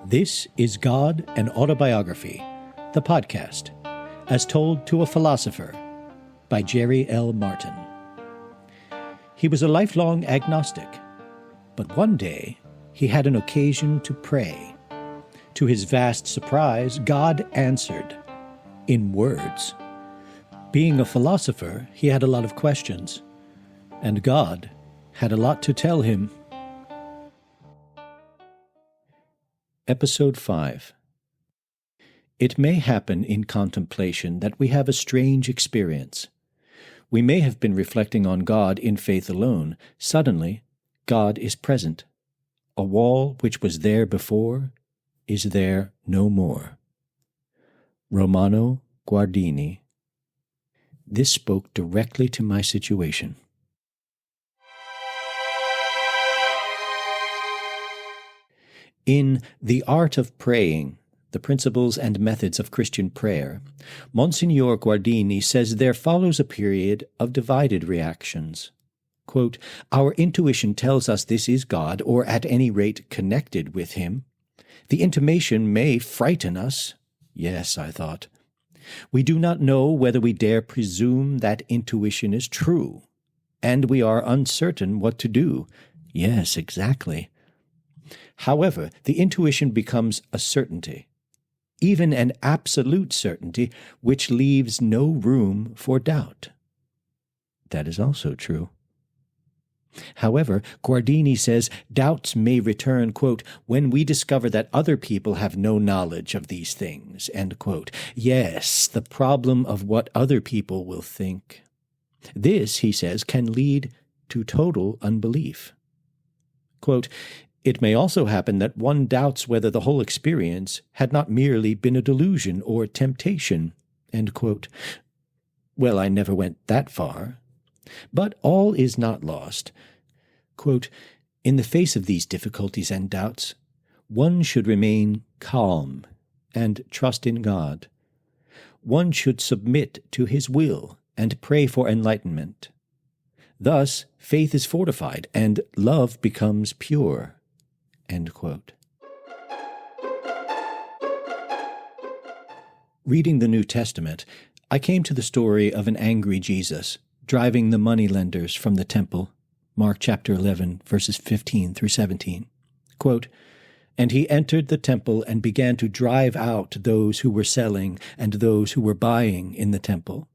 This is God and Autobiography, the podcast, as told to a philosopher, by Jerry L. Martin. He was a lifelong agnostic, but one day he had an occasion to pray. To his vast surprise, God answered, in words. Being a philosopher, he had a lot of questions, and God had a lot to tell him. Episode 5. It may happen in contemplation that we have a strange experience. We may have been reflecting on God in faith alone. Suddenly, God is present. A wall which was there before is there no more. Romano Guardini. This spoke directly to my situation. In The Art of Praying, The Principles and Methods of Christian Prayer, Monsignor Guardini says there follows a period of divided reactions. Quote, our intuition tells us this is God, or at any rate connected with him. The intimation may frighten us. Yes, I thought. We do not know whether we dare presume that intuition is true, and we are uncertain what to do. Yes, exactly. However, the intuition becomes a certainty, even an absolute certainty, which leaves no room for doubt. That is also true. However, Guardini says doubts may return, quote, when we discover that other people have no knowledge of these things, end quote. Yes, the problem of what other people will think. This, he says, can lead to total unbelief. Quote, it may also happen that one doubts whether the whole experience had not merely been a delusion or temptation, end quote. Well, I never went that far. But all is not lost. Quote, in the face of these difficulties and doubts, one should remain calm and trust in God. One should submit to his will and pray for enlightenment. Thus, faith is fortified and love becomes pure. End quote. Reading the New Testament, I came to the story of an angry Jesus driving the moneylenders from the temple, Mark chapter 11, verses 15 through 17. Quote, and he entered the temple and began to drive out those who were selling and those who were buying in the temple.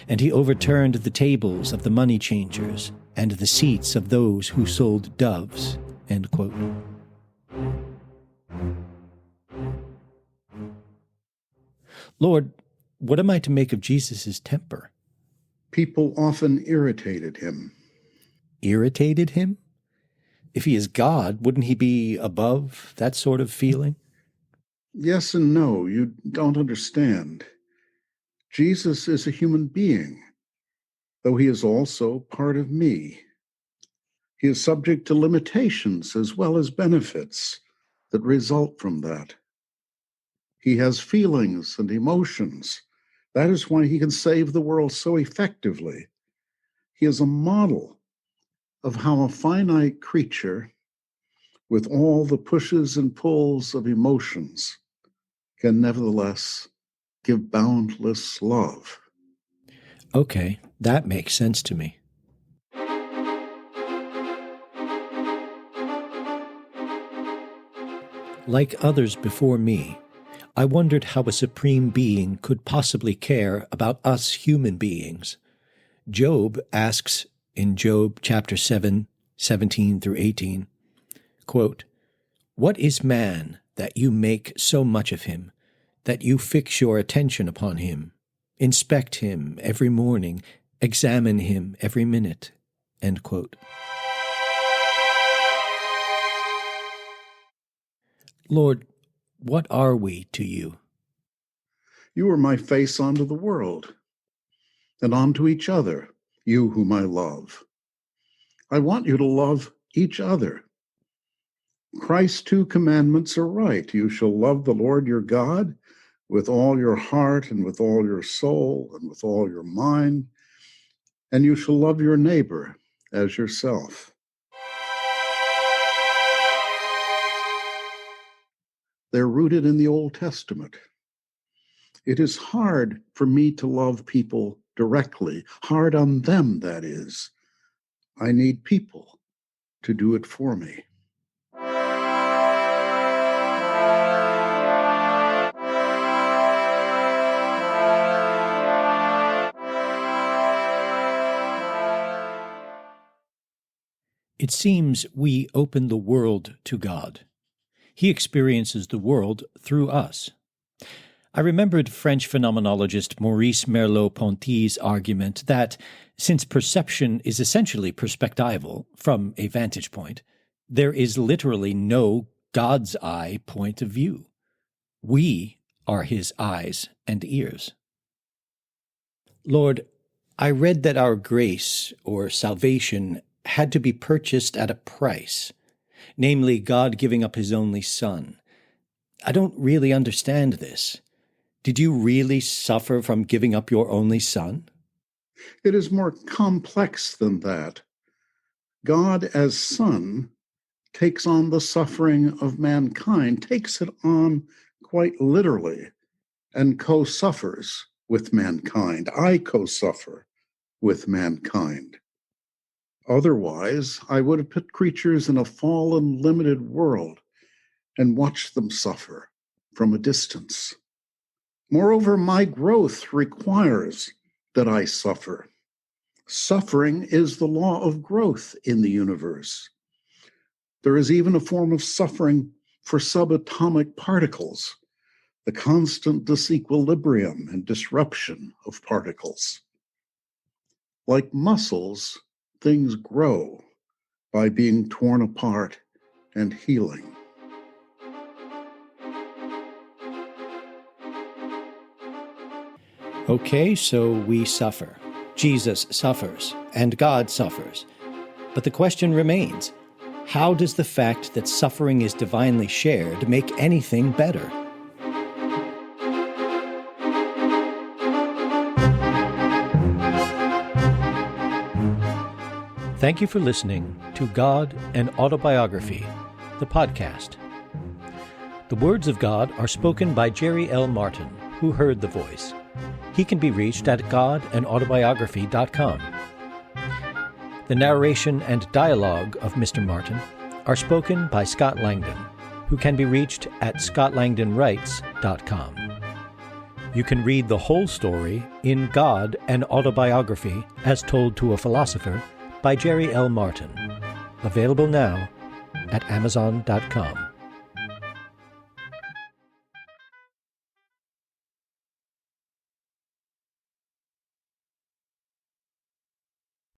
And he overturned the tables of the money changers and the seats of those who sold doves. End quote. Lord, what am I to make of Jesus' temper? People often irritated him. Irritated him? If he is God, wouldn't he be above that sort of feeling? Yes and no, you don't understand. Jesus is a human being, though he is also part of me. He is subject to limitations as well as benefits that result from that. He has feelings and emotions. That is why he can save the world so effectively. He is a model of how a finite creature, with all the pushes and pulls of emotions, can nevertheless give boundless love. Okay, that makes sense to me. Like others before me, I wondered how a supreme being could possibly care about us human beings. Job asks in Job chapter 7, 17 through 18, quote, what is man that you make so much of him, that you fix your attention upon him, inspect him every morning, examine him every minute, end quote. Lord, what are we to you? You are my face onto the world and onto each other, you whom I love. I want you to love each other. Christ's 2 commandments are right. You shall love the Lord your God with all your heart and with all your soul and with all your mind, and you shall love your neighbor as yourself. They're rooted in the Old Testament. It is hard for me to love people directly, hard on them, that is. I need people to do it for me. It seems we open the world to God. He experiences the world through us. I remembered French phenomenologist Maurice Merleau-Ponty's argument that, since perception is essentially perspectival from a vantage point, there is literally no God's eye point of view. We are his eyes and ears. Lord, I read that our grace, or salvation, had to be purchased at a price, namely God giving up his only Son. I don't really understand this. Did you really suffer from giving up your only Son? It is more complex than that. God as Son takes on the suffering of mankind, takes it on quite literally, and co-suffers with mankind. I co-suffer with mankind. Otherwise, I would have put creatures in a fallen, limited world and watched them suffer from a distance. Moreover, my growth requires that I suffer. Suffering is the law of growth in the universe. There is even a form of suffering for subatomic particles, the constant disequilibrium and disruption of particles. Like muscles, things grow by being torn apart and healing. Okay, so we suffer. Jesus suffers, and God suffers. But the question remains, how does the fact that suffering is divinely shared make anything better? Thank you for listening to God and Autobiography, the podcast. The words of God are spoken by Jerry L. Martin, who heard the voice. He can be reached at godandautobiography.com. The narration and dialogue of Mr. Martin are spoken by Scott Langdon, who can be reached at scottlangdonwrites.com. You can read the whole story in God and Autobiography as Told to a Philosopher by Jerry L. Martin, available now at amazon.com.